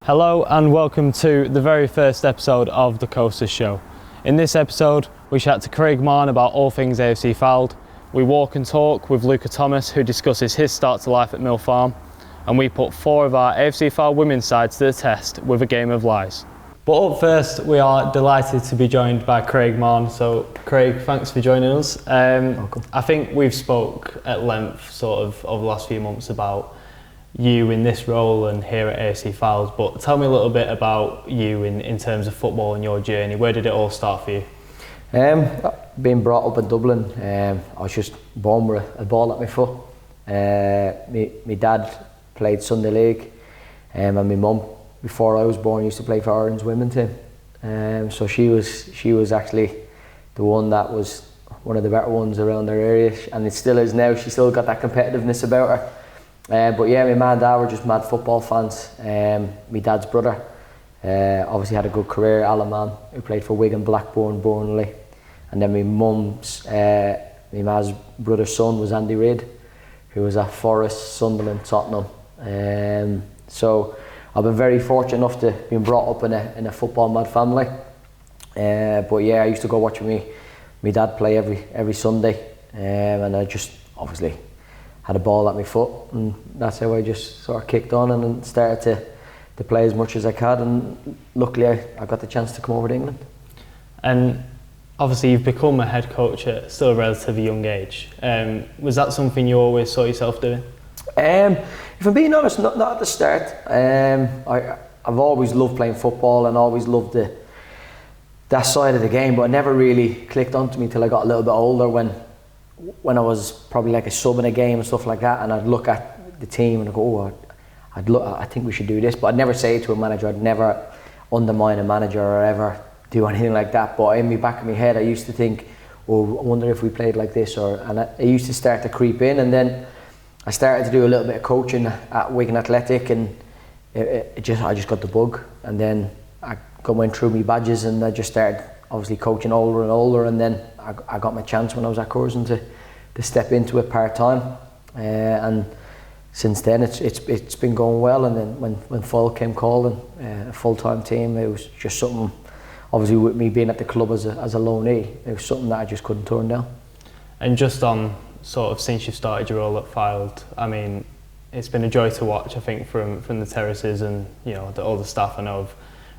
Hello and welcome to the very first episode of the Coasters Show. In this episode we chat to Craig Marn about all things AFC Fylde, we walk and talk with Luca Thomas who discusses his start to life at Mill Farm, and we put four of our AFC Fylde women's sides to the test with a game of lies. But up first we are delighted to be joined by Craig Marn. So Craig, thanks for joining us. Welcome. I think we've spoke at length sort of over the last few months about you in this role and here at AFC Fylde, but tell me a little bit about you in terms of football and your journey. Where did it all start for you? Being brought up in Dublin, I was just born with a ball at my foot. My dad played Sunday League, and my mum, before I was born, used to play for Ireland's women's team. So she was actually the one that was one of the better ones around her area, and it still is now. She still got that competitiveness about her. But yeah, my mum and dad were just mad football fans. My dad's brother obviously had a good career, Alan Mann, who played for Wigan, Blackburn, Burnley. And then my mum's brother's son was Andy Reid, who was at Forest, Sunderland, Tottenham. So I've been very fortunate enough to be brought up in a football mad family. But yeah, I used to go watch my dad play every Sunday, and I just obviously had a ball at my foot, and that's how I just sort of kicked on and started to play as much as I could, and luckily I got the chance to come over to England. And obviously you've become a head coach at still a relatively young age. Was that something you always saw yourself doing? If I'm being honest, not at the start. I've always loved playing football and always loved that side of the game, but it never really clicked onto me till I got a little bit older, when I was probably like a sub in a game and stuff like that, and I'd look at the team and I'd go, I think we should do this, but I'd never say it to a manager. I'd never undermine a manager or ever do anything like that. But in the back of my head I used to think, I wonder if we played like this, and it used to start to creep in. And then I started to do a little bit of coaching at Wigan Athletic, and I just got the bug, and then I went through my badges and I just started obviously coaching older and older, and then I got my chance when I was at Curzon to step into it part-time, and since then it's been going well. And then when Fylde came calling a full-time team, it was just something, obviously with me being at the club as a loanee, it was something that I just couldn't turn down. And just on sort of since you started your role at Fylde, I mean, it's been a joy to watch. I think from the terraces, and you know all the staff I know have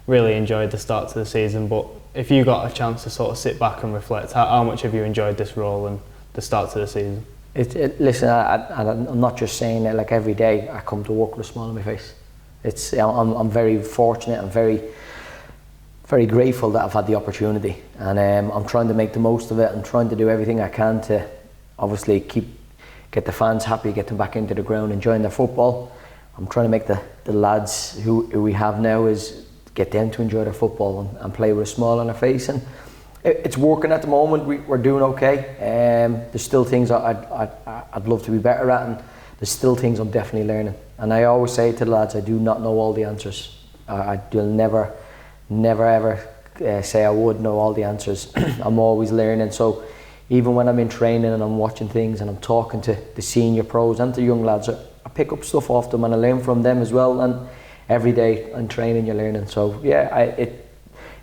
really enjoyed the start to the season. But if you got a chance to sort of sit back and reflect, how much have you enjoyed this role and the start to the season? Listen, I'm not just saying it. Like every day, I come to work with a smile on my face. I'm very fortunate and very, very grateful that I've had the opportunity, and I'm trying to make the most of it and trying to do everything I can to obviously get the fans happy, get them back into the ground, enjoying their football. I'm trying to make the lads who we have now is get them to enjoy their football and play with a smile on their face, and it's working at the moment. We're doing okay. There's still things I'd love to be better at, and there's still things I'm definitely learning. And I always say to the lads, I do not know all the answers. You'll never ever say I would know all the answers. I'm always learning. So even when I'm in training and I'm watching things and I'm talking to the senior pros and the young lads, I pick up stuff off them and I learn from them as well. And every day in training you're learning. So yeah,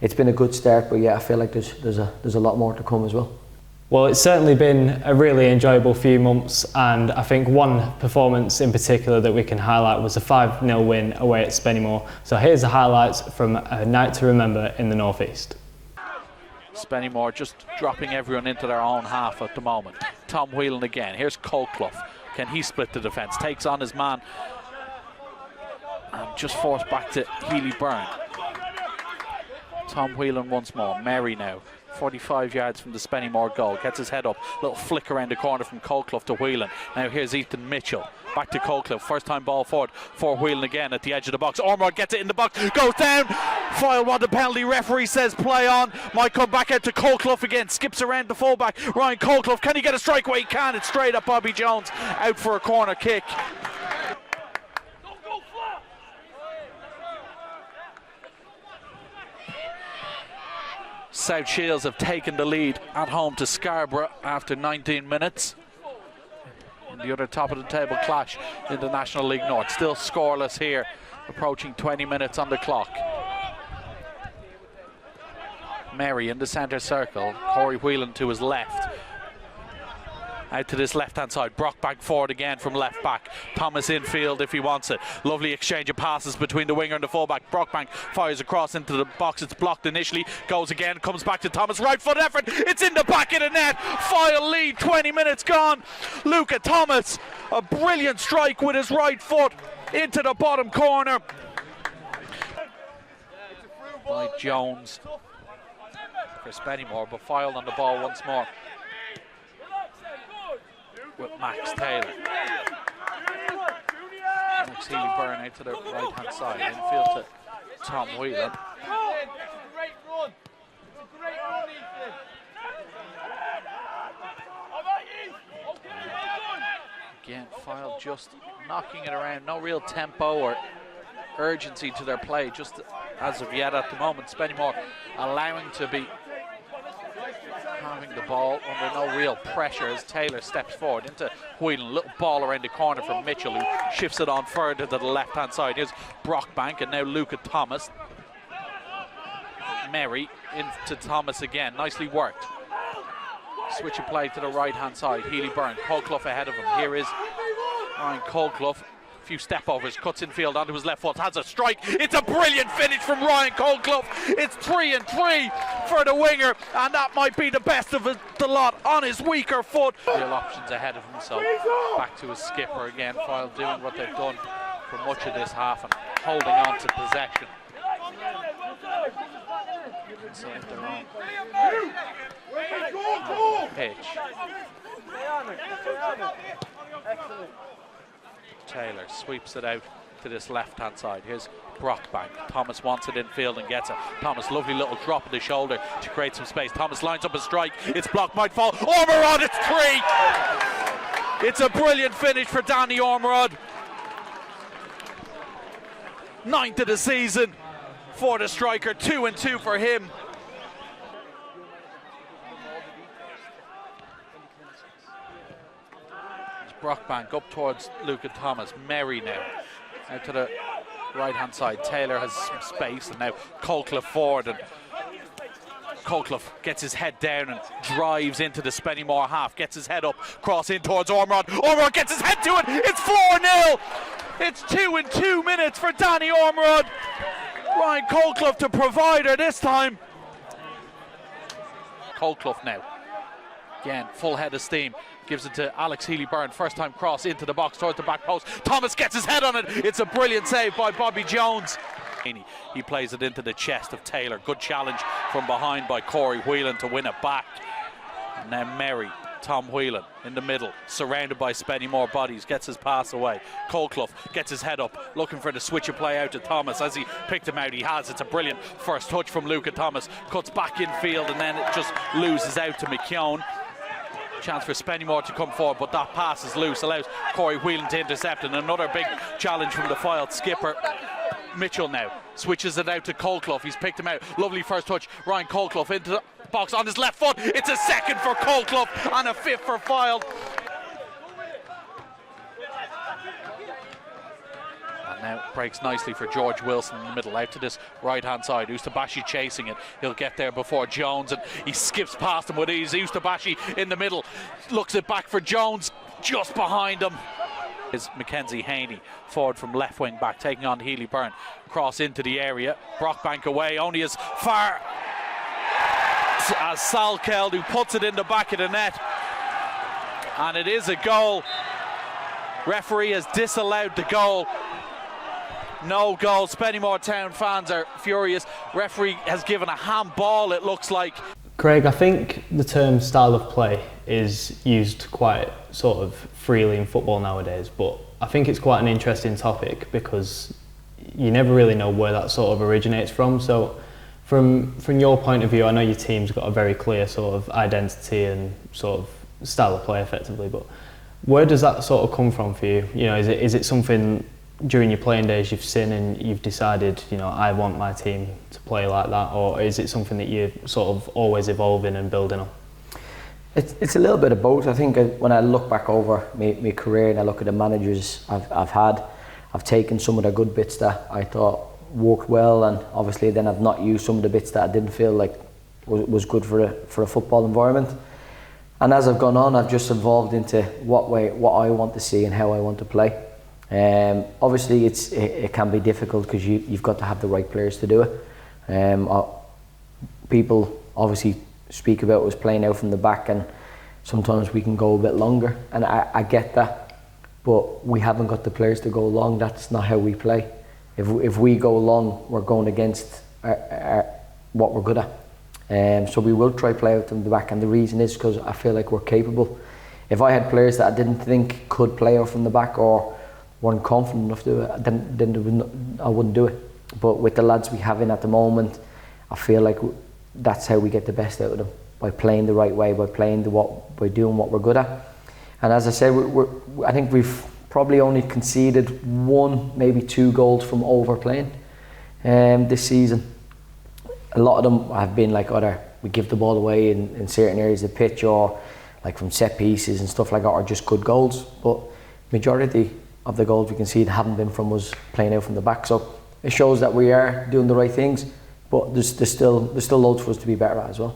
it's been a good start, but yeah, I feel like there's a lot more to come as well. Well, it's certainly been a really enjoyable few months, and I think one performance in particular that we can highlight was a 5-0 win away at Spennymoor. So here's the highlights from a night to remember in the North East. Spennymoor just dropping everyone into their own half at the moment. Tom Whelan again. Here's Colclough. Can he split the defence? Takes on his man and just forced back to Healy Byrne. Tom Whelan once more. Merry now. 45 yards from the Spennymoor goal. Gets his head up. Little flick around the corner from Colclough to Whelan. Now here's Ethan Mitchell. Back to Colclough. First time ball forward for Whelan again at the edge of the box. Ormond gets it in the box. Goes down. Fylde want the penalty. Referee says play on. Might come back out to Colclough again. Skips around the fullback. Ryan Colclough. Can he get a strike? Well, he can. It's straight at Bobby Jones. Out for a corner kick. South Shields have taken the lead at home to Scarborough after 19 minutes. And the other top of the table clash in the National League North. Still scoreless here Approaching 20 minutes on the clock. Mary in the centre circle. Corey Whelan to his left. Out to this left-hand side. Brockbank forward again from left back. Thomas infield if he wants it. Lovely exchange of passes between the winger and the fullback. Brockbank fires across into the box. It's blocked initially. Goes again. Comes back to Thomas. Right foot effort. It's in the back of the net. Fylde lead. 20 minutes gone. Luca Thomas. A brilliant strike with his right foot into the bottom corner. By Jones for Spennymoor, but Fylde on the ball once more with Max Taylor. Max Healy-Byrne out to the right hand side, infield to Tom Whelan. Again, Fylde just knocking it around, no real tempo or urgency to their play, just as of yet at the moment. Spennymoor allowing to be having the ball under no real pressure as Taylor steps forward into Whelan. Little ball around the corner from Mitchell, who shifts it on further to the left hand side. Here's Brockbank and now Luca Thomas. Mary into Thomas again, nicely worked. Switch of play to the right hand side. Healy-Byrne, Colclough ahead of him. Here is Ryan Colclough. Few step overs, cuts infield onto his left foot, has a strike. It's a brilliant finish from Ryan Colclough. It's 3-3 for the winger, and that might be the best of the lot on his weaker foot. Real options ahead of him, so back to his skipper again. Fylde doing what they've done for much of this half and holding on to possession. Inside their own pitch. Taylor sweeps it out to this left-hand side. Here's Brockbank. Thomas wants it in field and gets it. Thomas, lovely little drop of the shoulder to create some space. Thomas lines up a strike. It's blocked, might fall. Ormerod, it's 3! It's a brilliant finish for Danny Ormerod. 9th of the season for the striker. 2-2 for him. Brockbank up towards Luca Thomas. Merry now out to the right hand side. Taylor has some space and now Colclough forward, and Colclough gets his head down and drives into the Spennymoor half, gets his head up, cross in towards Ormerod. Ormerod gets his head to it. It's 4-0. It's 2 in 2 minutes for Danny Ormerod. Ryan Colclough to provider this time. Colclough now again, full head of steam. Gives it to Alex Healy-Byrne. First time cross into the box towards the back post. Thomas gets his head on it. It's a brilliant save by Bobby Jones. He plays it into the chest of Taylor. Good challenge from behind by Corey Whelan to win it back. And now Merry, Tom Whelan in the middle, surrounded by Spennymoor bodies, gets his pass away. Colclough gets his head up, looking for the switch of play out to Thomas. As he picked him out, he has. It's a brilliant first touch from Luca Thomas. Cuts back in field and then it just loses out to McKeown. Chance for Spennymoor to come forward, but that pass is loose, allows Corey Whelan to intercept, and another big challenge from the Fylde skipper. Mitchell now switches it out to Colclough. He's picked him out. Lovely first touch. Ryan Colclough into the box on his left foot. It's a second for Colclough and a fifth for Fylde. And now breaks nicely for George Wilson in the middle, out to this right-hand side. Ustabashi chasing it. He'll get there before Jones, and he skips past him with ease. Ustabashi in the middle, looks it back for Jones, just behind him is Mackenzie Haney, forward from left wing back, taking on Healy-Byrne. Cross into the area. Brockbank away, only as far as Salkeld, who puts it in the back of the net. And it is a goal. Referee has disallowed the goal. No goal. Spennymoor Town fans are furious. Referee has given a handball, it looks like. Craig, I think the term style of play is used quite sort of freely in football nowadays, but I think it's quite an interesting topic because you never really know where that sort of originates from. So from your point of view, I know your team's got a very clear sort of identity and sort of style of play effectively, but where does that sort of come from for you? You know, is it something during your playing days you've seen and you've decided, you know, I want my team to play like that, or is it something that you're sort of always evolving and building on? It's a little bit of both. I think when I look back over my career and I look at the managers I've had, I've taken some of the good bits that I thought worked well, and obviously then I've not used some of the bits that I didn't feel like was good for a football environment. And as I've gone on, I've just evolved into what I want to see and how I want to play. Obviously it can be difficult because you've got to have the right players to do it. People obviously speak about us playing out from the back, and sometimes we can go a bit longer, and I get that, but we haven't got the players to go long. That's not how we play. If we go long, we're going against what we're good at. So we will try play out from the back, and the reason is because I feel like we're capable. If I had players that I didn't think could play out from the back or weren't confident enough to do it, then I wouldn't do it. But with the lads we have in at the moment, I feel like that's how we get the best out of them, by playing the right way, by doing what we're good at. And as I said, I think we've probably only conceded 1, maybe 2 goals from overplaying this season. A lot of them have been like either we give the ball away in certain areas of the pitch, or like from set pieces and stuff like that, or just good goals. But majority of the goals we concede haven't been from us playing out from the back. So it shows that we are doing the right things, but there's still loads for us to be better at as well.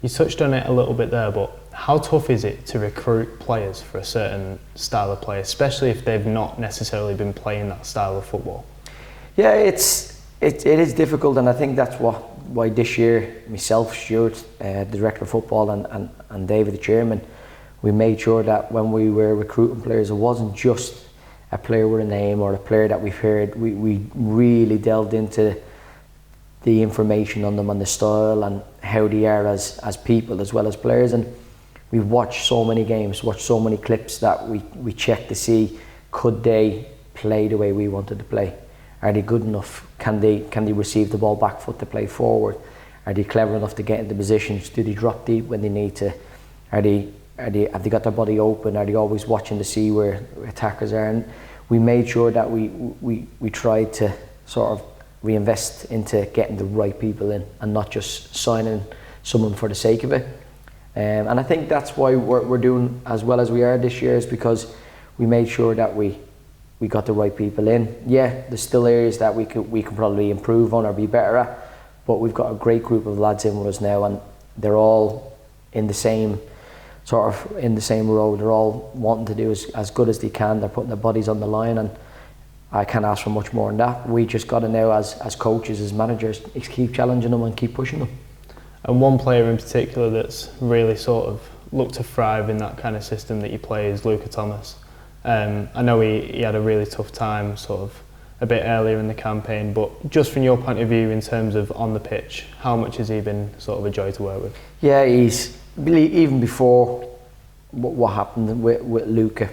You touched on it a little bit there, but how tough is it to recruit players for a certain style of play, especially if they've not necessarily been playing that style of football? Yeah, it is difficult, and I think that's why this year myself, Stuart, the director of football, and David, the chairman, we made sure that when we were recruiting players, it wasn't just a player with a name or a player that we've heard. We really delved into the information on them, and the style and how they are as people as well as players. And we've watched so many games, watched so many clips that we check to see, could they play the way we wanted to play? Are they good enough? Can they receive the ball back foot to play forward? Are they clever enough to get into positions? Do they drop deep when they need to? Have they got their body open? Are they always watching to see where attackers are? And we made sure that we tried to sort of reinvest into getting the right people in, and not just signing someone for the sake of it. And I think that's why we're doing as well as we are this year, is because we made sure that we got the right people in. Yeah, there's still areas that we can probably improve on or be better at, but we've got a great group of lads in with us now, and they're all in the same road. They're all wanting to do as good as they can. They're putting their bodies on the line, and I can't ask for much more than that. We just got to now, as coaches, as managers, keep challenging them and keep pushing them. And one player in particular that's really sort of looked to thrive in that kind of system that you play is Luca Thomas. I know he had a really tough time sort of a bit earlier in the campaign, but just from your point of view in terms of on the pitch, how much has he been sort of a joy to work with? Yeah, even before what happened with Luca,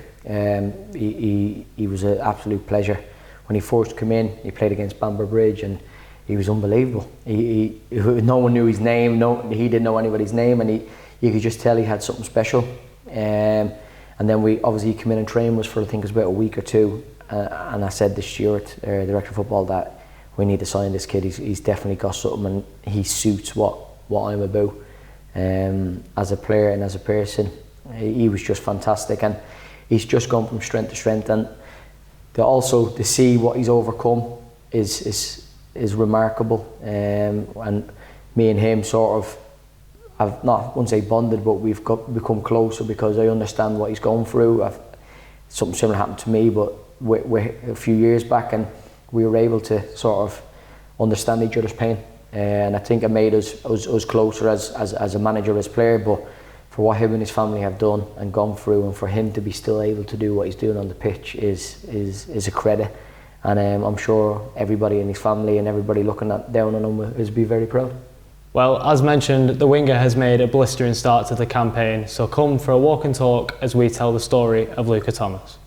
he was an absolute pleasure. When he first came in, he played against Bamber Bridge, and he was unbelievable. No one knew his name, he didn't know anybody's name, and you could just tell he had something special. And then we obviously came in and trained was for, I think it was about a week or two, and I said to Stuart, the director of football, that we need to sign this kid. He's definitely got something, and he suits what I'm about. As a player and as a person, he was just fantastic, and he's just gone from strength to strength. And to see what he's overcome is remarkable. And me and him sort of, I wouldn't say bonded, but we've become closer because I understand what he's going through. Something similar happened to me, but we're a few years back, and we were able to sort of understand each other's pain. And I think it made us closer as a manager, as player. But for what him and his family have done and gone through, and for him to be still able to do what he's doing on the pitch is a credit. And I'm sure everybody in his family and everybody looking down on him is be very proud. Well, as mentioned, the winger has made a blistering start to the campaign, so come for a walk and talk as we tell the story of Luca Thomas.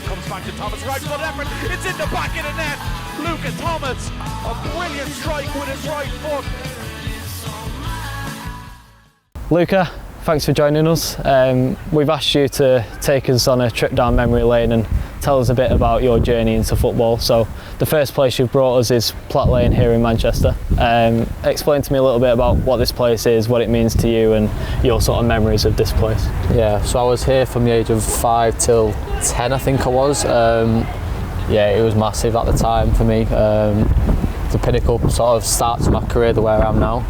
Comes back to Thomas, right foot effort, it's in the back of the net. Luca Thomas, a brilliant strike with his right foot. Luca, thanks for joining us. We've asked you to take us on a trip down memory lane and tell us a bit about your journey into football. So the first place you've brought us is Platt Lane here in Manchester. Explain to me a little bit about what this place is, what it means to you, and your sort of memories of this place. Yeah, so I was here from the age of 5 till 10, I think I was. Yeah, it was massive at the time for me. The pinnacle sort of start to my career the way I am now.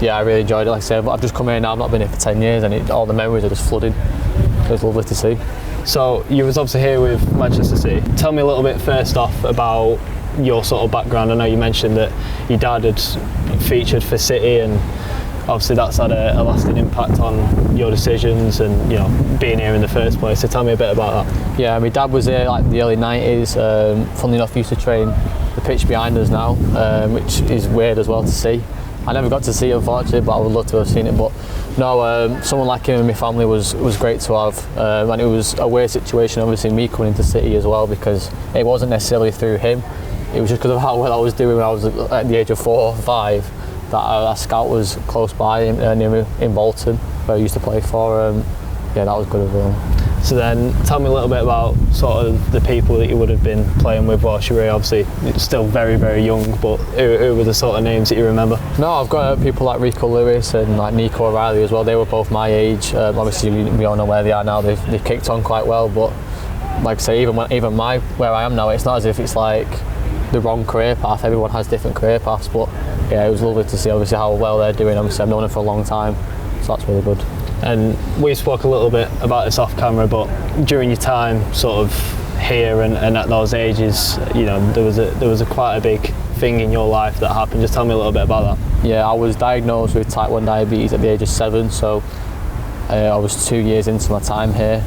Yeah, I really enjoyed it. Like I said, but I've just come here now. I've not been here for 10 years, and all the memories are just flooding. It was lovely to see. So you was obviously here with Manchester City. Tell me a little bit first off about your sort of background. I know you mentioned that your dad had featured for City, and obviously that's had a lasting impact on your decisions and, you know, being here in the first place. So tell me a bit about that. Yeah, my dad was here like in the early 90s. Funnily enough, he used to train the pitch behind us now, which is weird as well to see. I never got to see it, unfortunately, but I would love to have seen it. But no, someone like him in my family was great to have, and it was a weird situation, obviously, me coming into City as well, because it wasn't necessarily through him. It was just because of how well I was doing when I was at the age of 4 or 5. That a scout was close by near me in Bolton, where I used to play for. Yeah, that was good as well. So then, tell me a little bit about sort of the people that you would have been playing with whilst you were here. Obviously, still very, very young, but who were the sort of names that you remember? No, I've got people like Rico Lewis and like Nico O'Reilly as well. They were both my age. Obviously, we all know where they are now. They've kicked on quite well, but like I say, even where I am now, it's not as if it's like the wrong career path. Everyone has different career paths, but yeah, it was lovely to see obviously how well they're doing. Obviously, I've known them for a long time, so that's really good. And we spoke a little bit about this off camera, but during your time sort of here and at those ages, you know, there was a quite a big thing in your life that happened. Just tell me a little bit about that. Yeah, I was diagnosed with type 1 diabetes at the age of 7, so I was 2 years into my time here.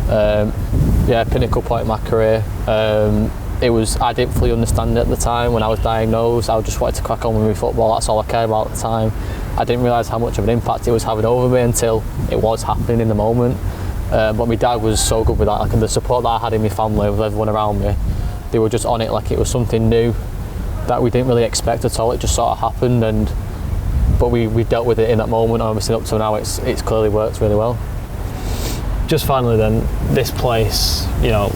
Yeah, pinnacle point in my career. I didn't fully understand it at the time when I was diagnosed. I just wanted to crack on with my football. That's all I cared about at the time. I didn't realise how much of an impact it was having over me until it was happening in the moment. But my dad was so good with that. Like, the support that I had in my family, with everyone around me, they were just on it like it was something new that we didn't really expect at all. It just sort of happened, but we dealt with it in that moment. Obviously, up to now, it's clearly worked really well. Just finally, then, this place, you know,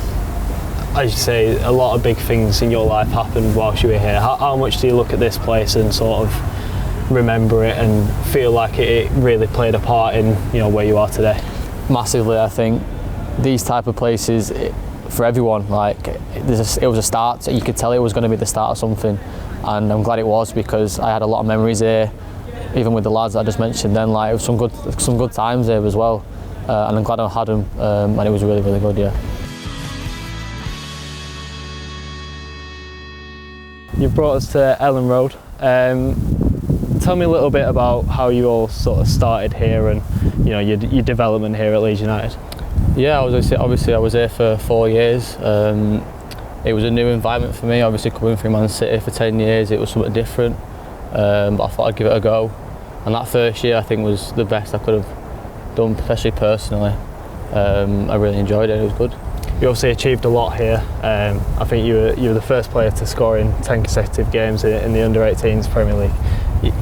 as you say, a lot of big things in your life happened whilst you were here. How much do you look at this place and sort of remember it and feel like it really played a part in, you know, where you are today? Massively. I think these type of places, for everyone, like it was a start. You could tell it was going to be the start of something, and I'm glad it was, because I had a lot of memories here, even with the lads I just mentioned. Then, like, it was some good times there as well, and I'm glad I had them, and it was really, really good. Yeah. You've brought us to Ellen Road. Tell me a little bit about how you all sort of started here and, you know, your development here at Leeds United. Yeah, obviously I was here for 4 years. It was a new environment for me. Obviously, coming from Man City for 10 years, it was something different. But I thought I'd give it a go. And that first year, I think, was the best I could have done, especially personally. I really enjoyed it. It was good. You obviously achieved a lot here. I think you were the first player to score in 10 consecutive games in the under-18s Premier League.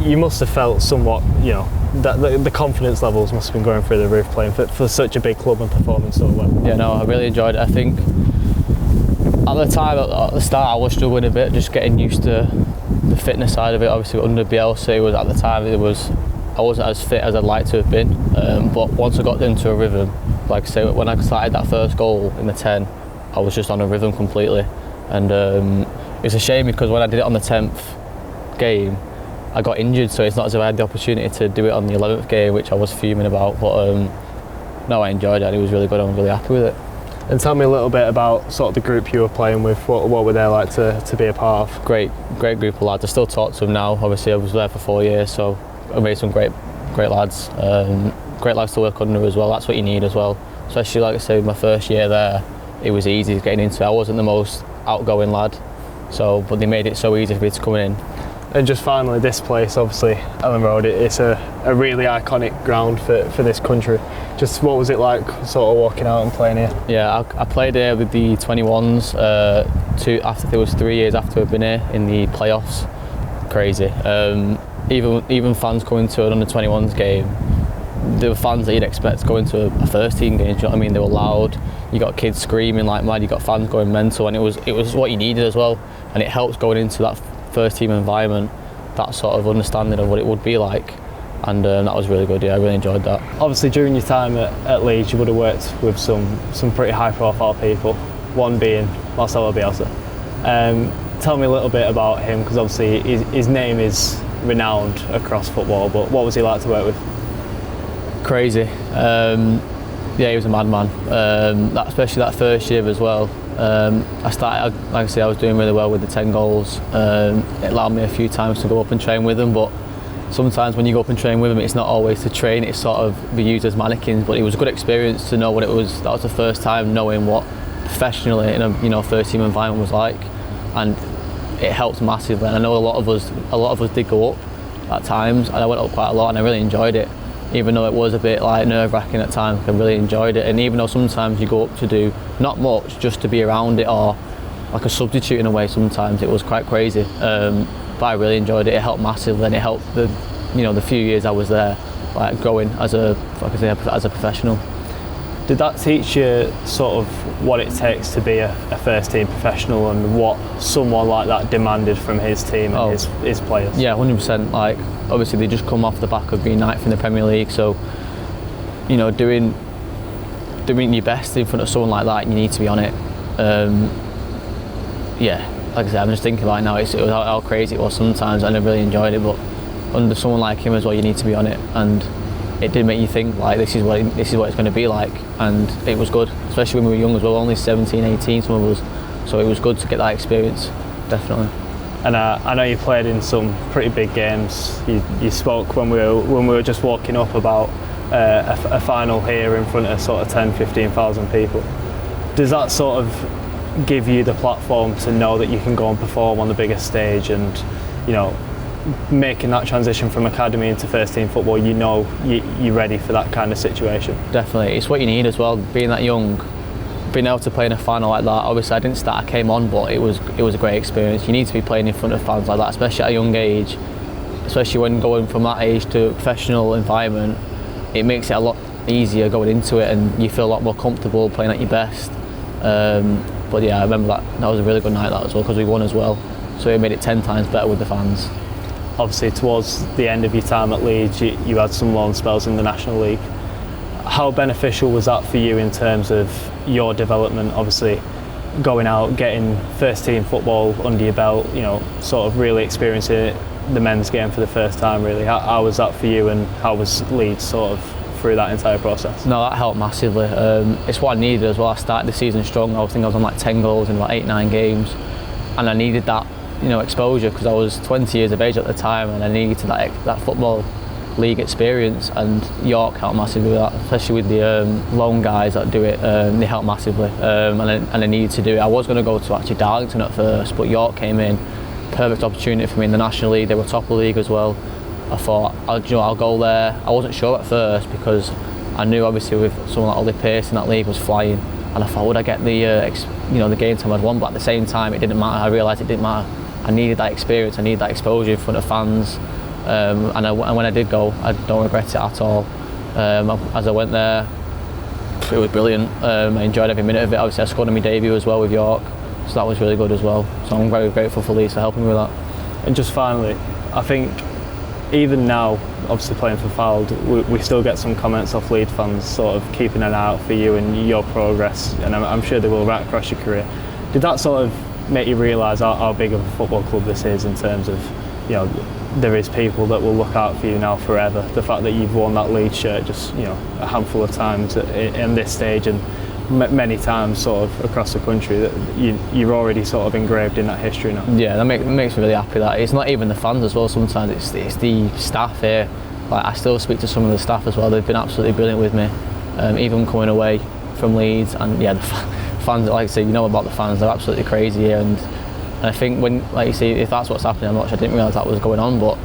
You must have felt somewhat, you know, that the confidence levels must have been going through the roof playing for such a big club and performing so well. Yeah, no, I really enjoyed it. I think at the time, at the start, I was struggling a bit, just getting used to the fitness side of it. Obviously, under Bielsa, at the time, I wasn't as fit as I'd like to have been. But once I got into a rhythm, like I say, when I started that first goal in the 10, I was just on a rhythm completely. And it's a shame, because when I did it on the 10th game, I got injured, so it's not as if I had the opportunity to do it on the 11th game, which I was fuming about. But no, I enjoyed it. It was really good. I'm really happy with it. And tell me a little bit about sort of the group you were playing with. What were they like to be a part of? Great group of lads. I still talk to them now. Obviously, I was there for 4 years, so I made some great lads. Great lads to work under as well. That's what you need as well. Especially, like I say, my first year there, it was easy getting into it. I wasn't the most outgoing lad, but they made it so easy for me to come in. And just finally, this place, obviously, Ellen Road, it's a really iconic ground for this country. Just what was it like sort of walking out and playing here? Yeah, I played here with the 21s there was 3 years after I'd been here in the playoffs. Crazy. Even fans coming to an under 21s game, the fans that you'd expect going to a first team game. Do you know what I mean? They were loud. You got kids screaming like mad. You got fans going mental, and it was what you needed as well. And it helps going into that first team environment, that sort of understanding of what it would be like. And that was really good. Yeah, I really enjoyed that. Obviously, during your time at Leeds, you would have worked with some pretty high-profile people. One being Marcelo Bielsa. Tell me a little bit about him, because obviously his name is renowned across football. But what was he like to work with? Crazy. Yeah, he was a madman. Especially that first year as well. I started, like I say, I was doing really well with the 10 goals. It allowed me a few times to go up and train with them, but sometimes when you go up and train with them, it's not always to train, it's sort of be used as mannequins. But it was a good experience to know what it was. That was the first time knowing what professionally in a first team environment was like, and it helped massively. And I know a lot of us did go up at times, and I went up quite a lot, and I really enjoyed it. Even though it was a bit like nerve-wracking at times, I really enjoyed it. And even though sometimes you go up to do not much, just to be around it, or like a substitute in a way, sometimes it was quite crazy. But I really enjoyed it. It helped massively, and it helped the few years I was there, like growing as a professional. Did that teach you sort of what it takes to be a first team professional, and what someone like that demanded from his team and his players? Yeah, 100%. Like, obviously they just come off the back of being ninth in the Premier League, so doing your best in front of someone like that, you need to be on it. Yeah, like I said, I'm just thinking about it now. It was how crazy it was sometimes, and I really enjoyed it. But under someone like him as well, you need to be on it, and it did make you think like this is what it's going to be like, and it was good, especially when we were young as well, only 17, 18 some of us, so it was good to get that experience, definitely. And I know you played in some pretty big games. You spoke when we were just walking up about a final here in front of sort of 10,000-15,000 people. Does that sort of give you the platform to know that you can go and perform on the biggest stage, and making that transition from academy into first team football, you're ready for that kind of situation? Definitely, it's what you need as well. Being that young, being able to play in a final like that. Obviously, I didn't start, I came on, but it was a great experience. You need to be playing in front of fans like that, especially at a young age. Especially when going from that age to a professional environment, it makes it a lot easier going into it, and you feel a lot more comfortable playing at your best. But yeah, I remember that was a really good night that as well, because we won as well, so it made it 10 times better with the fans. Obviously, towards the end of your time at Leeds, you had some loan spells in the National League. How beneficial was that for you in terms of your development? Obviously, going out, getting first team football under your belt, sort of really experiencing the men's game for the first time, really. How was that for you, and how was Leeds sort of through that entire process? No, that helped massively. It's what I needed as well. I started the season strong. I think I was on like 10 goals in about 8-9 games, and I needed that exposure, because I was 20 years of age at the time, and I needed that football league experience, and York helped massively with that, especially with the loan guys that do it. They helped massively, and I needed to do it. I was going to go to actually Darlington at first, but York came in, perfect opportunity for me in the National League. They were top of the league as well. I thought, I'll go there. I wasn't sure at first, because I knew obviously with someone like Ollie Pearce in that league was flying, and I thought, would I get the game time I'd won? But at the same time, it didn't matter. I realised it didn't matter. I needed that experience, I needed that exposure in front of fans, and when I did go, I don't regret it at all. As I went there, it was brilliant. I enjoyed every minute of it. Obviously, I scored on my debut as well with York, so that was really good as well. So I'm very grateful for Leeds for helping me with that. And just finally, I think even now, obviously playing for Fylde, we still get some comments off Leeds fans sort of keeping an eye out for you and your progress, and I'm sure they will right across your career. Did that sort of make you realise how big of a football club this is, in terms of, there is people that will look out for you now forever? The fact that you've worn that Leeds shirt just, a handful of times in this stage, and many times sort of across the country, that you're already sort of engraved in that history now. Yeah, that makes me really happy. That it's not even the fans as well. Sometimes it's the staff here. Like, I still speak to some of the staff as well. They've been absolutely brilliant with me, even coming away from Leeds. And yeah, the fans, like I say, about the fans, they're absolutely crazy here. And I think when, like you say, if that's what's happening, I didn't realise that was going on. But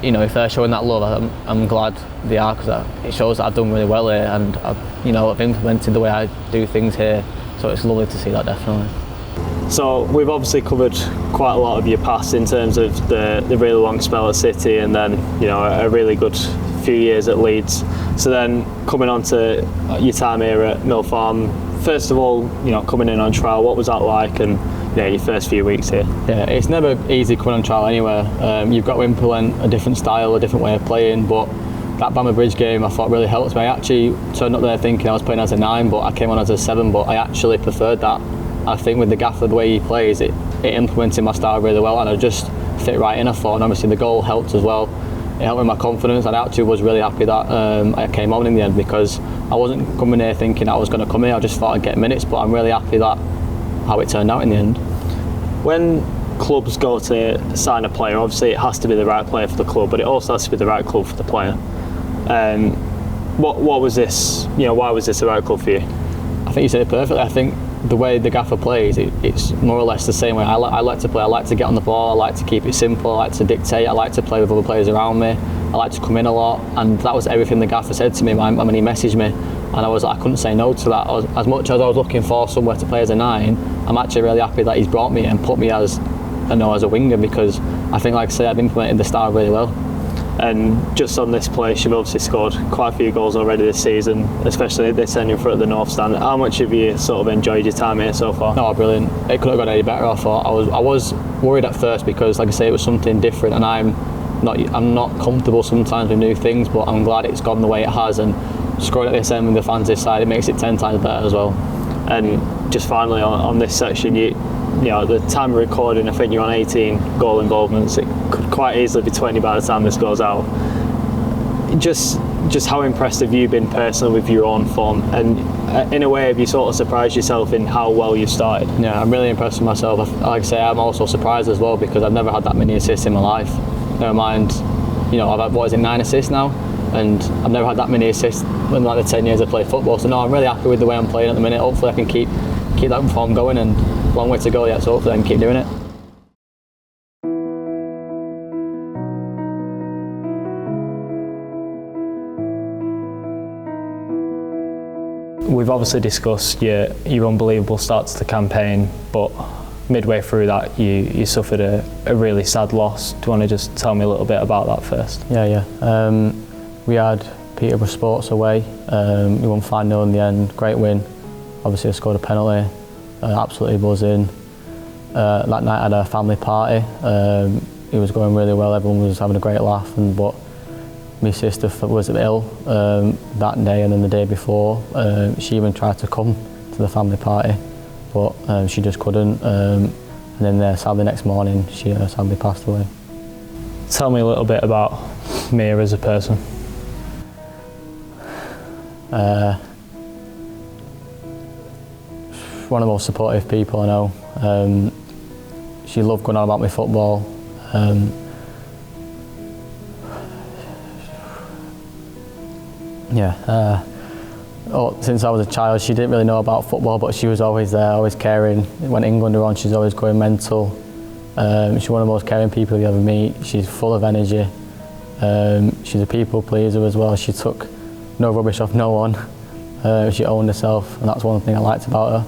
if they're showing that love, I'm glad they are, because it shows that I've done really well here, and I've implemented the way I do things here. So it's lovely to see that, definitely. So we've obviously covered quite a lot of your past in terms of the really long spell at City, and then a really good few years at Leeds. So then coming on to your time here at Mill Farm, first of all, coming in on trial, what was that like, and your first few weeks here? Yeah, it's never easy coming on trial anywhere. You've got to implement a different style, a different way of playing, but that Bamber Bridge game I thought really helped me. I actually turned up there thinking I was playing as a 9, but I came on as a 7, but I actually preferred that. I think with the gaffer, the way he plays, it implemented my style really well, and I just fit right in, I thought, and obviously the goal helped as well. It helped with my confidence, and I actually was really happy that I came on in the end, because I wasn't coming here thinking I was going to come here. I just thought I'd get minutes, but I'm really happy that how it turned out in the end. When clubs go to sign a player, obviously it has to be the right player for the club, but it also has to be the right club for the player. What was this? Why was this the right club for you? I think you said it perfectly. I think the way the gaffer plays, it's more or less the same way I like to play. I like to get on the ball, I like to keep it simple, I like to dictate, I like to play with other players around me, I like to come in a lot, and that was everything the gaffer said to me when he messaged me, and I couldn't say no to that. As much as I was looking for somewhere to play as a 9, I'm actually really happy that he's brought me and put me as a winger, because I think, like I say, I've implemented the style really well. And just on this place, you've obviously scored quite a few goals already this season, especially this end in front of the North Stand. How much have you sort of enjoyed your time here so far? No, brilliant. It couldn't have gone any better, I thought. I was worried at first because, like I say, it was something different, and I'm not comfortable sometimes with new things, but I'm glad it's gone the way it has, and scoring at this end with the fans this side, it makes it 10 times better as well. And just finally on this section, the time of recording, I think you're on 18 goal involvements. It could quite easily be 20 by the time this goes out. Just how impressed have you been personally with your own form, and in a way have you sort of surprised yourself in how well you started? Yeah, I'm really impressed with myself. Like I say, I'm also surprised as well, because I've never had that many assists in my life. Never mind, I've had 9 assists now, and I've never had that many assists in like the 10 years I played football. So no, I'm really happy with the way I'm playing at the minute. Hopefully I can keep that form going, and long way to go yet, so hopefully I can keep doing it. We've obviously discussed your unbelievable start to the campaign, but midway through that you suffered a really sad loss. Do you want to just tell me a little bit about that first? Yeah. We had Peterborough Sports away. We won 5-0 in the end. Great win. Obviously I scored a penalty. Absolutely buzzing. That night I had a family party. It was going really well. Everyone was having a great laugh. But my sister was ill that day, and then the day before she even tried to come to the family party, but she just couldn't. And then sadly next morning she sadly passed away. Tell me a little bit about Mia as a person. One of the most supportive people I know. She loved going on about my football. Since I was a child, she didn't really know about football, but she was always there, always caring. When England were on, she's always going mental. She's one of the most caring people you ever meet. She's full of energy. She's a people pleaser as well. She took no rubbish off no one. She owned herself, and that's one thing I liked about her.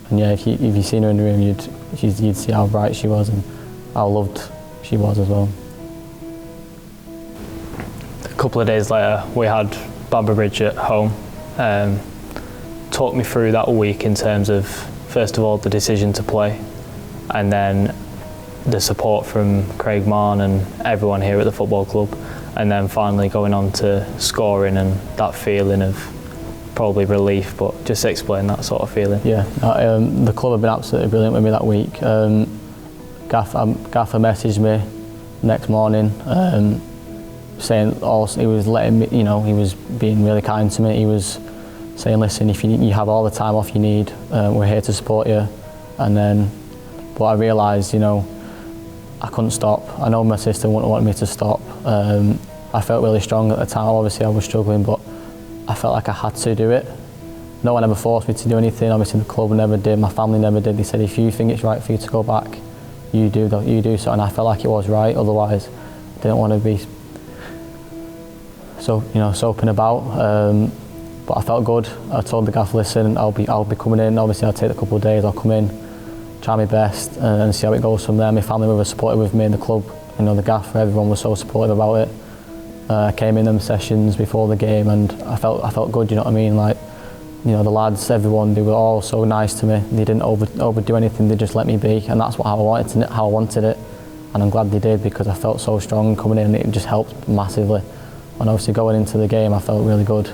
And yeah, if you seen her in the room, you'd see how bright she was and how loved she was as well. A couple of days later, we had Bamber Bridge at home. Talk me through that week in terms of, first of all, the decision to play, and then the support from Craig Marn and everyone here at the football club, and then finally going on to scoring and that feeling of probably relief, but just explain that sort of feeling. Yeah, the club have been absolutely brilliant with me that week. Gaffer messaged me next morning saying also, he was letting me, he was being really kind to me. He was saying, listen, if you have all the time off you need, we're here to support you. And then, but I realised, I couldn't stop. I know my sister wouldn't want me to stop. I felt really strong at the time. Obviously I was struggling, but I felt like I had to do it. No one ever forced me to do anything. Obviously the club never did, my family never did. They said, if you think it's right for you to go back, you do so. And I felt like it was right, otherwise I didn't want to be soaping about. But I felt good. I told the gaff, listen, I'll be coming in. Obviously I'll take a couple of days, I'll come in, try my best and see how it goes from there. My family were supportive with me in the club. The gaff, everyone was so supportive about it. I came in them sessions before the game and I felt good, you know what I mean? Like, you know, the lads, everyone, they were all so nice to me. They didn't overdo anything, they just let me be, and that's how I wanted it. And I'm glad they did, because I felt so strong coming in and it just helped massively. And obviously going into the game, I felt really good.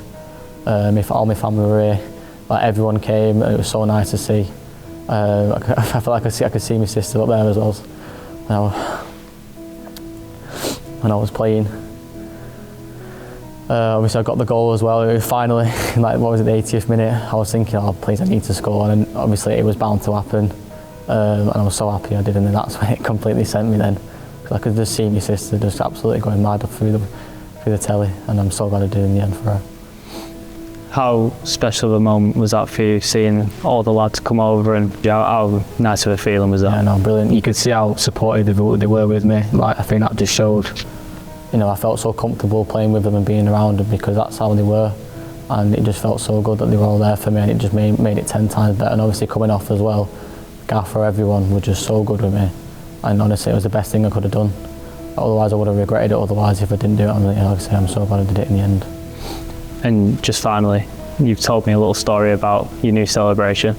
All my family were here, like everyone came, and it was so nice to see. I felt like I could see my sister up there as well. When I was playing. Obviously I got the goal as well. It was finally, like, what was it, the 80th minute? I was thinking, oh please, I need to score, and obviously it was bound to happen. And I was so happy I did, and then that's when it completely sent me then. Because I could just see my sister just absolutely going mad through the telly, and I'm so glad I did in the end for her. How special of a moment was that for you, seeing all the lads come over, and how nice of a feeling was that? Yeah, no, brilliant. You could see how supportive they were with me. Like, I think that just showed, you know, I felt so comfortable playing with them and being around them because that's how they were, and it just felt so good that they were all there for me, and it just made it 10 times better. And obviously coming off as well, Gaffer, everyone were just so good with me, and honestly it was the best thing I could have done. Otherwise I would have regretted it otherwise if I didn't do it. Like I say, I'm so glad I did it in the end. And just finally, you've told me a little story about your new celebration.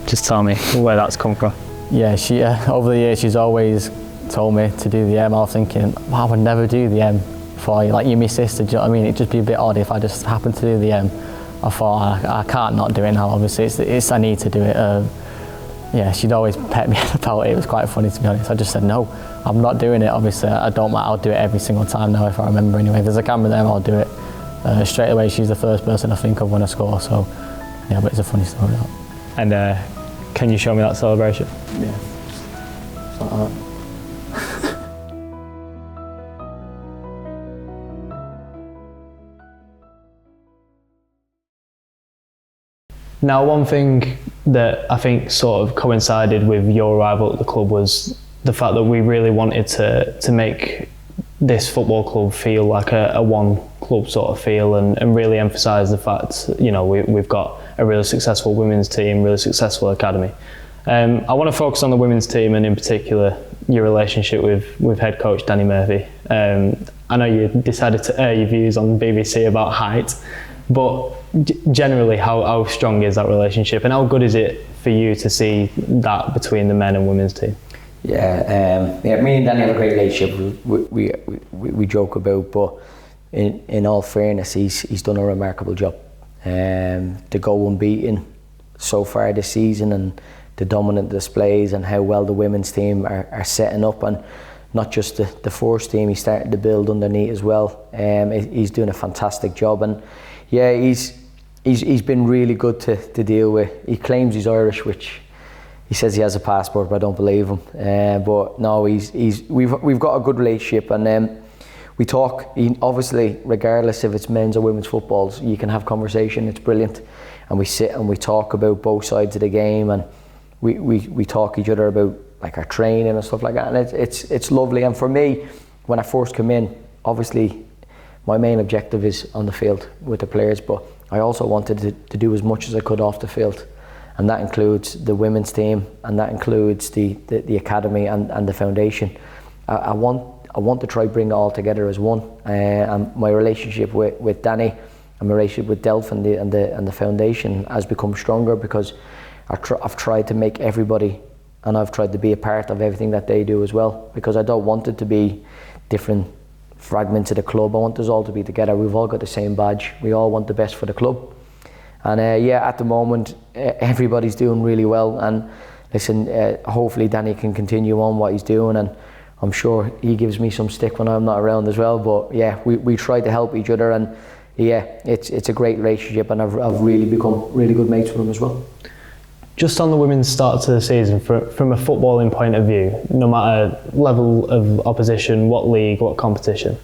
Just tell me where that's come from. Yeah, she over the years she's always told me to do the M. I was thinking, wow, I would never do the M for you. Like, you're my sister, do you know what I mean? It'd just be a bit odd if I just happened to do the M. I thought, I can't not do it now, obviously. It's I need to do it. Yeah, she'd always pet me about it. It was quite funny, to be honest. I just said, no, I'm not doing it. Obviously, I don't mind. I'll do it every single time now if I remember anyway. If there's a camera there, I'll do it. Straight away, she's the first person I think of when I score. So, yeah, but it's a funny story. And can you show me that celebration? Yeah. It's like that. Now, one thing that I think sort of coincided with your arrival at the club was the fact that we really wanted to make this football club feel like a one club sort of feel, and really emphasise the fact, you know, we've got a really successful women's team, really successful academy. I want to focus on the women's team, and in particular your relationship with head coach Danny Murphy. I know you decided to air your views on the BBC about height, but generally, how strong is that relationship, and how good is it for you to see that between the men and women's team? Yeah, me and Danny have a great relationship. We joke about, but in all fairness, he's done a remarkable job. To go unbeaten so far this season, and the dominant displays, and how well the women's team are setting up, and not just the first team, he's starting to build underneath as well. He's doing a fantastic job, and yeah, he's been really good to deal with. He claims he's Irish, which he says he has a passport, but I don't believe him. But no, we've got a good relationship, and we talk. Obviously, regardless if it's men's or women's footballs, you can have conversation. It's brilliant, and we sit and we talk about both sides of the game, and we talk each other about like our training and stuff like that. And it's lovely. And for me, when I first come in, obviously my main objective is on the field with the players, but I also wanted to do as much as I could off the field, and that includes the women's team, and that includes the academy and the foundation. I want to try bring it all together as one. And my relationship with Danny and my relationship with Delph and the foundation has become stronger, because I've tried to make everybody, and I've tried to be a part of everything that they do as well, because I don't want it to be different fragments of the club. I want us all to be together. We've all got the same badge. We all want the best for the club. And yeah, at the moment, everybody's doing really well. And listen, hopefully Danny can continue on what he's doing, and I'm sure he gives me some stick when I'm not around as well. But yeah, we try to help each other, and yeah, it's a great relationship, and I've really become really good mates with him as well. Just on the women's start to the season, from a footballing point of view, no matter level of opposition, what league, what competition,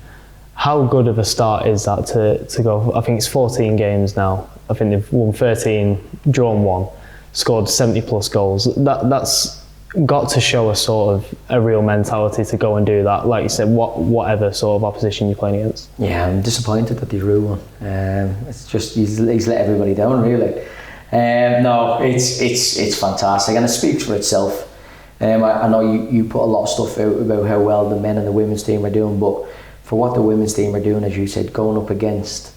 how good of a start is that to go? I think it's 14 games now. I think they've won 13, drawn 1, scored 70 plus goals. That's got to show a sort of a real mentality to go and do that. Like you said, whatever sort of opposition you're playing against. Yeah, I'm disappointed that they drew 1. It's just he's let everybody down, really. No, it's fantastic, and it speaks for itself. I know you put a lot of stuff out about how well the men and the women's team are doing, but for what the women's team are doing, as you said, going up against,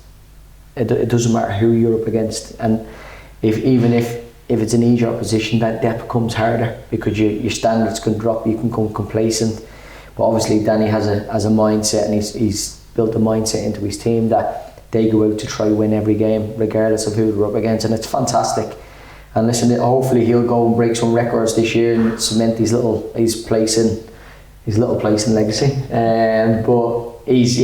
it doesn't matter who you're up against, and even if it's an easier opposition, that becomes harder because your standards can drop, you can become complacent. But obviously Danny has a mindset, and he's built a mindset into his team that they go out to try win every game regardless of who they're up against, and it's fantastic. And listen, hopefully he'll go and break some records this year and cement his little place in legacy. But he's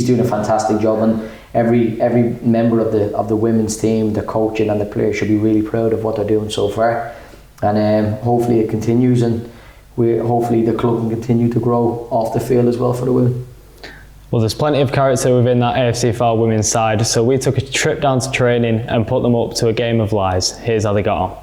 doing a fantastic job, and every member of the women's team, the coaching and the players should be really proud of what they're doing so far. And hopefully it continues, and hopefully the club can continue to grow off the field as well for the women. Well, there's plenty of character within that AFC Fylde women's side, so we took a trip down to training and put them up to a game of lies. Here's how they got on.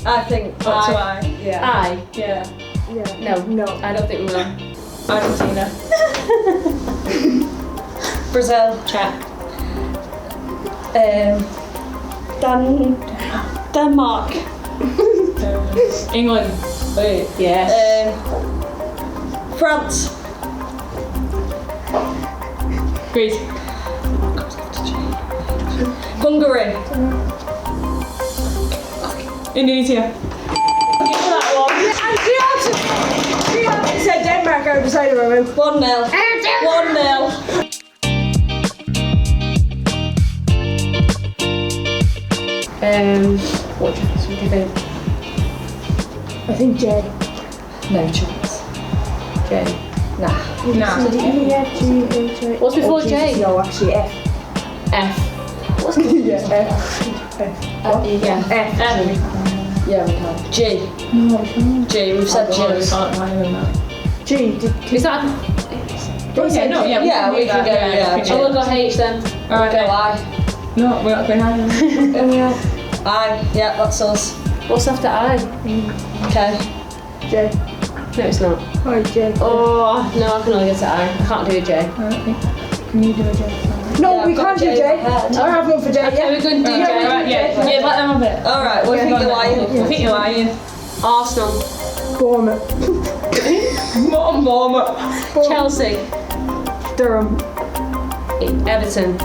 I think I. Yeah. I? Yeah. No, I don't think we will. Argentina. Brazil. Check. Denmark. England. Wait. Yes. France. Greece. Hungary. Indonesia. That one. And she actually said Denmark over beside her. 1-0. 1-0. What do you think? I think J. No chance. J. Nah. What's before J? No, actually F. F. What's Yeah, F. Yeah. F. Yeah, we can. G. No, we can't. G. We've said G. We can't higher than that. G. Is that? Okay, no, yeah, yeah, we can go. Yeah. Oh, we'll go H then. Alright, go I. No, we're not going higher than that. I. Yeah, that's us. What's after I? Okay. J. No, it's not. Hi, J. Oh, no, I can only get to I. I can't do a J. Can you do a J? No, we can't do J. I have one for J. Okay, we're going to do J. Yeah, let them have it. Alright, what do you think you're lying? I think you're lying. Arsenal. Bournemouth. Bournemouth. Chelsea. Durham. Everton.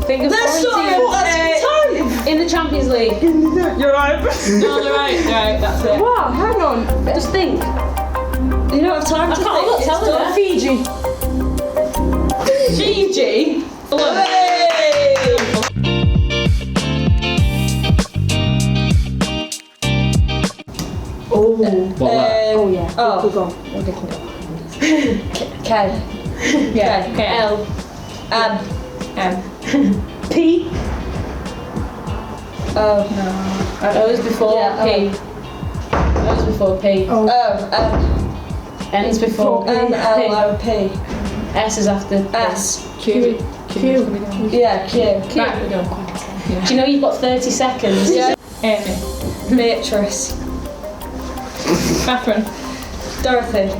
Think of Let's in the Champions League. You're right. No, they're right. Right, that's it. Wow, hang on. Just think. You don't have time to think. I'm not telling her. Fiji. Fiji. Oh yeah. Oh. Go on. K. Yeah. Okay. L. M. P. O is before P. O is before P. N's before N L O P. S is after S. Q. Yeah, Q. Right, we don't. Do you know you've got 30 seconds? Yeah. Amy. Beatrice. Catherine. Dorothy.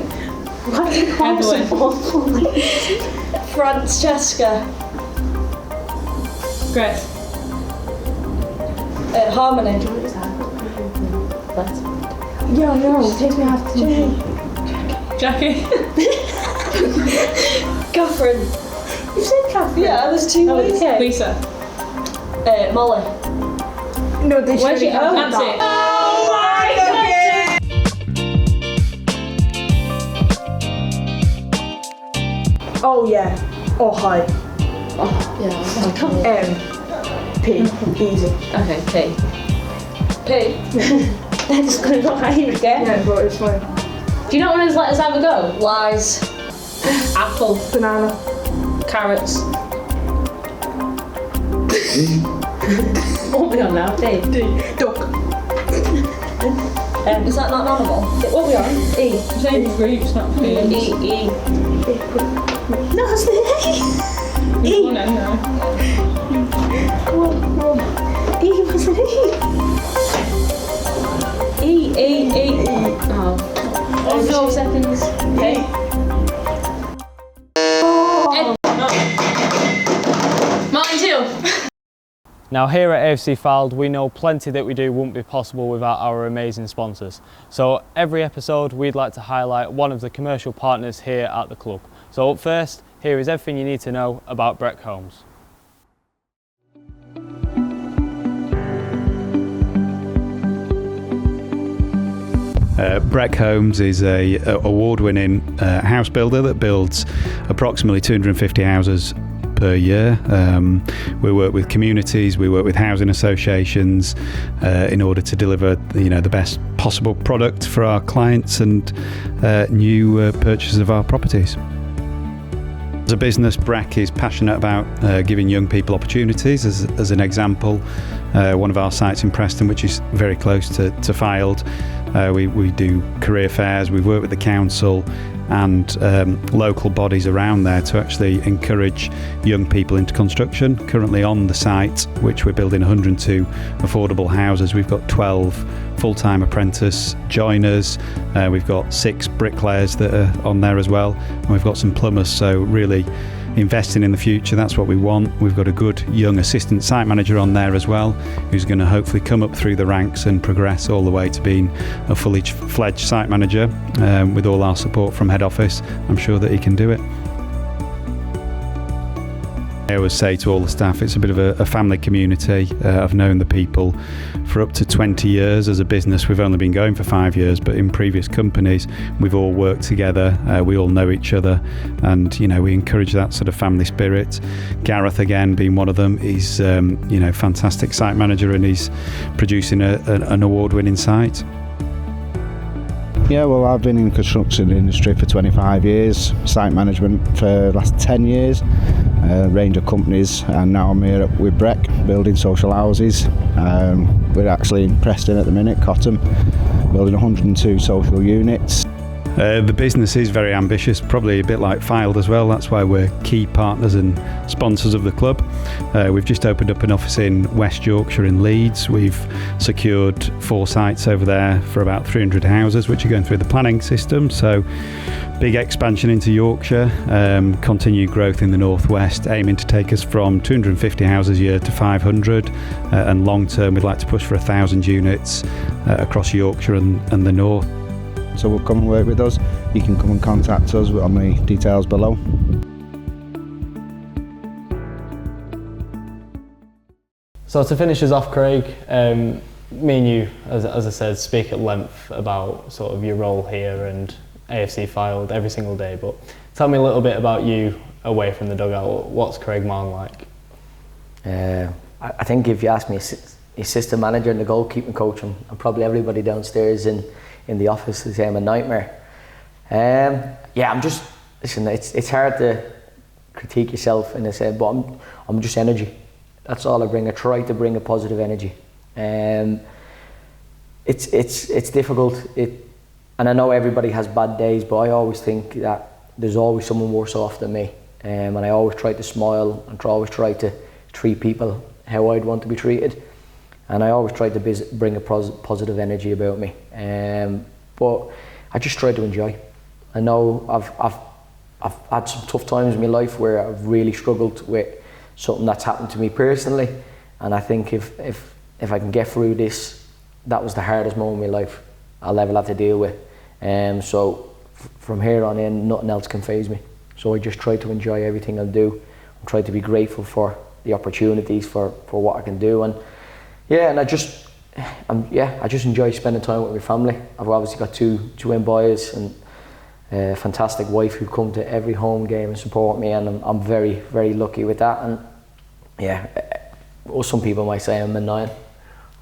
Evelyn. Francesca. Grace. Harmony. Yeah, no, it takes me half to Jackie. Catherine. You said Catherine? Yeah, there's two ways. Lisa. Molly. No, they Where's should your Nancy? Oh my god! Oh yeah. Oh hi. Oh, yeah. P. Easy. Okay, P. P. They're just going to go higher again. Yeah, but it's fine. Do you not want to let us have a go? Lies. Apple. Banana. Carrots. What are we on now? D. Duck. Is that not an animal? What are we on? E. Same groups, not P. E. No, it's the E. One N now. Come on. E was an E. E. E. Oh. 2 seconds. E. Now here at AFC Fylde, we know plenty that we do wouldn't be possible without our amazing sponsors. So every episode we'd like to highlight one of the commercial partners here at the club. So up first, here is everything you need to know about Breck Homes. Breck Homes is a award-winning house builder that builds approximately 250 houses per year. We work with communities, we work with housing associations in order to deliver the best possible product for our clients and new purchasers of our properties. As a business, Breck is passionate about giving young people opportunities. As an example, one of our sites in Preston, which is very close to Fylde, we do career fairs. We work with the council and local bodies around there to actually encourage young people into construction. Currently on the site, which we're building 102 affordable houses, we've got 12 full-time apprentice joiners, we've got 6 bricklayers that are on there as well, and we've got some plumbers, so really investing in the future, that's what we want. We've got a good young assistant site manager on there as well, who's going to hopefully come up through the ranks and progress all the way to being a fully fledged site manager. With all our support from head office, I'm sure that he can do it. I always say to all the staff, it's a bit of a family community. I've known the people for up to 20 years. As a business, we've only been going for 5 years, but in previous companies, we've all worked together. We all know each other, and we encourage that sort of family spirit. Gareth, again, being one of them, he's fantastic site manager, and he's producing an award-winning site. Yeah, well, I've been in the construction industry for 25 years, site management for the last 10 years, a range of companies, and now I'm here with Breck, building social houses. We're actually in Preston at the minute, Cotton, building 102 social units. The business is very ambitious, probably a bit like Fylde as well. That's why we're key partners and sponsors of the club. We've just opened up an office in West Yorkshire in Leeds. We've secured 4 sites over there for about 300 houses, which are going through the planning system. So big expansion into Yorkshire, continued growth in the northwest, aiming to take us from 250 houses a year to 500, and long term we'd like to push for 1,000 units across Yorkshire and the north. So we'll come and work with us. You can come and contact us on the details below. So to finish us off, Craig, me and you, as I said, speak at length about sort of your role here and AFC Fylde every single day, but tell me a little bit about you away from the dugout. What's Craig Marn like? I think if you ask me, assistant manager and the goalkeeping coach, and probably everybody downstairs in the office is a nightmare. Listen, it's hard to critique yourself in this, but I'm just energy. That's all I bring. I try to bring a positive energy. It's difficult. And I know everybody has bad days, but I always think that there's always someone worse off than me. And I always try to smile and always try to treat people how I'd want to be treated. And I always try to bring a positive energy about me. But I just try to enjoy. I know I've had some tough times in my life where I've really struggled with something that's happened to me personally. And I think if I can get through this, that was the hardest moment in my life I'll ever have to deal with. So from here on in, nothing else can faze me. So I just try to enjoy everything I do. I try to be grateful for the opportunities for what I can do. And I just enjoy spending time with my family. I've obviously got two twin boys and a fantastic wife who come to every home game and support me, and I'm very, very lucky with that. And some people might say I'm annoying,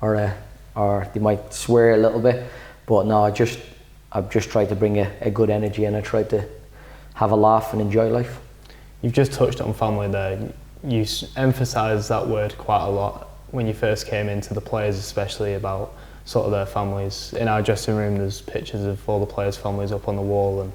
or they might swear a little bit, but no, I've just tried to bring a good energy, and I try to have a laugh and enjoy life. You've just touched on family there. You emphasise that word quite a lot when you first came into the players, especially about sort of their families. In our dressing room there's pictures of all the players' families up on the wall, and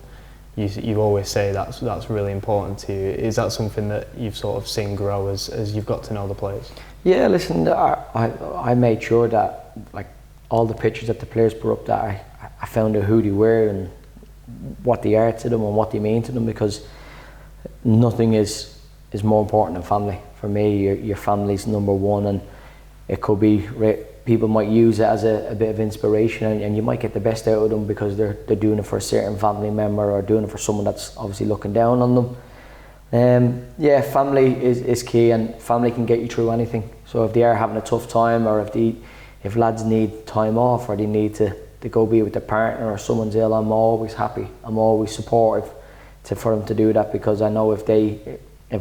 you always say that's really important to you. Is that something that you've sort of seen grow as you've got to know the players? Yeah, listen, I made sure that like all the pictures that the players put up, that I found out who they were and what they are to them and what they mean to them, because nothing is more important than family. For me, your family's number one, and it could be people might use it as a bit of inspiration, and you might get the best out of them because they're doing it for a certain family member or doing it for someone that's obviously looking down on them. Family is key, and family can get you through anything. So if they are having a tough time, or if lads need time off, or they need to go be with their partner, or someone's ill, I'm always happy. I'm always supportive for them to do that, because I know if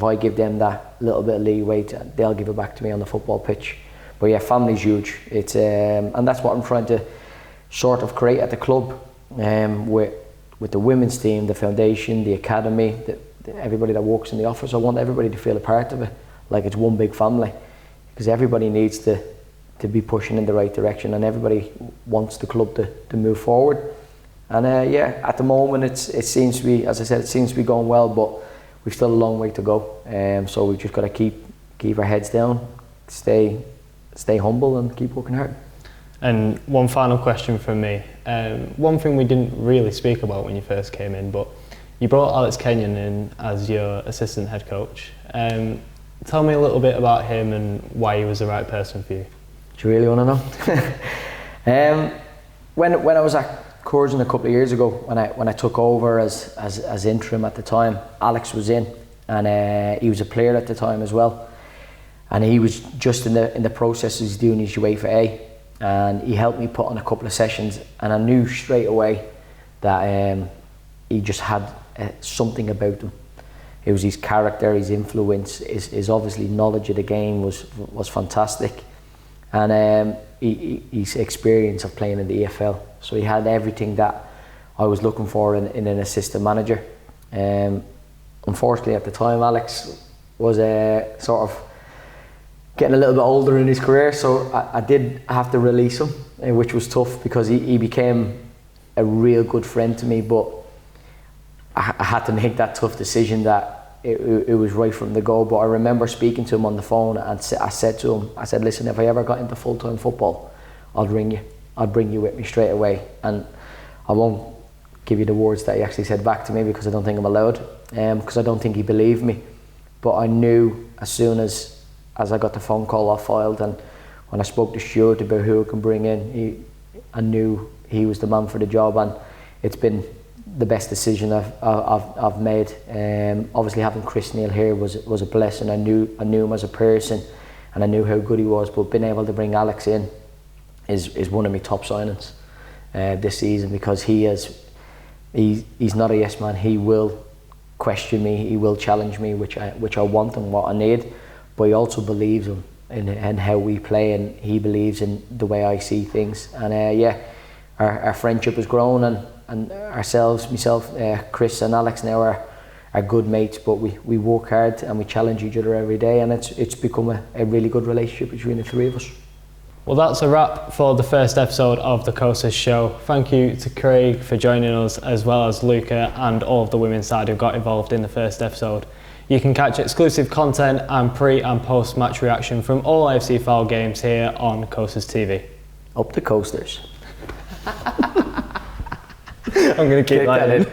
I give them that little bit of leeway, they'll give it back to me on the football pitch. But yeah, family's huge. It's and that's what I'm trying to sort of create at the club, with the women's team, the foundation, the academy, everybody that works in the office. I want everybody to feel a part of it, like it's one big family, because everybody needs to be pushing in the right direction, and everybody wants the club to move forward. And at the moment it seems to be, as I said, it seems to be going well, but we've still a long way to go. So we've just got to keep our heads down, stay humble, and keep working hard. And one final question from me. One thing we didn't really speak about when you first came in, but you brought Alex Kenyon in as your assistant head coach. Tell me a little bit about him and why he was the right person for you. Do you really want to know? When I was at Curzon a couple of years ago, when I took over as interim at the time, Alex was in, and he was a player at the time as well, and he was just in the process of doing his UEFA A, and he helped me put on a couple of sessions, and I knew straight away that he just had something about him. It was his character, his influence, his obviously knowledge of the game was fantastic, and his experience of playing in the EFL. So he had everything that I was looking for in an assistant manager. Unfortunately, at the time, Alex was sort of getting a little bit older in his career, so I did have to release him, which was tough, because he became a real good friend to me. But I had to make that tough decision that it was right from the go. But I remember speaking to him on the phone, and I said to him, I said, listen, if I ever got into full-time football, I'll ring you. I'll bring you with me straight away. And I won't give you the words that he actually said back to me, because I don't think I'm allowed, because I don't think he believed me. But I knew as soon as I got the phone call off Fylde, and when I spoke to Stuart about who I can bring in, I knew he was the man for the job, and it's been the best decision I've made. Obviously having Chris Neal here was a blessing. I knew him as a person, and I knew how good he was, but being able to bring Alex in is one of my top signings this season, because he's not a yes man. He will question me, he will challenge me, which I want and what I need, but he also believes in how we play, and he believes in the way I see things. And our friendship has grown, and ourselves, myself, Chris and Alex now are good mates, but we work hard and we challenge each other every day, and it's become a really good relationship between the three of us. Well, that's a wrap for the first episode of the Coasters Show. Thank you to Craig for joining us, as well as Luca and all of the women's side who got involved in the first episode. You can catch exclusive content and pre and post match reaction from all AFC Fylde games here on Coasters TV. Up the Coasters. I'm going to keep that in.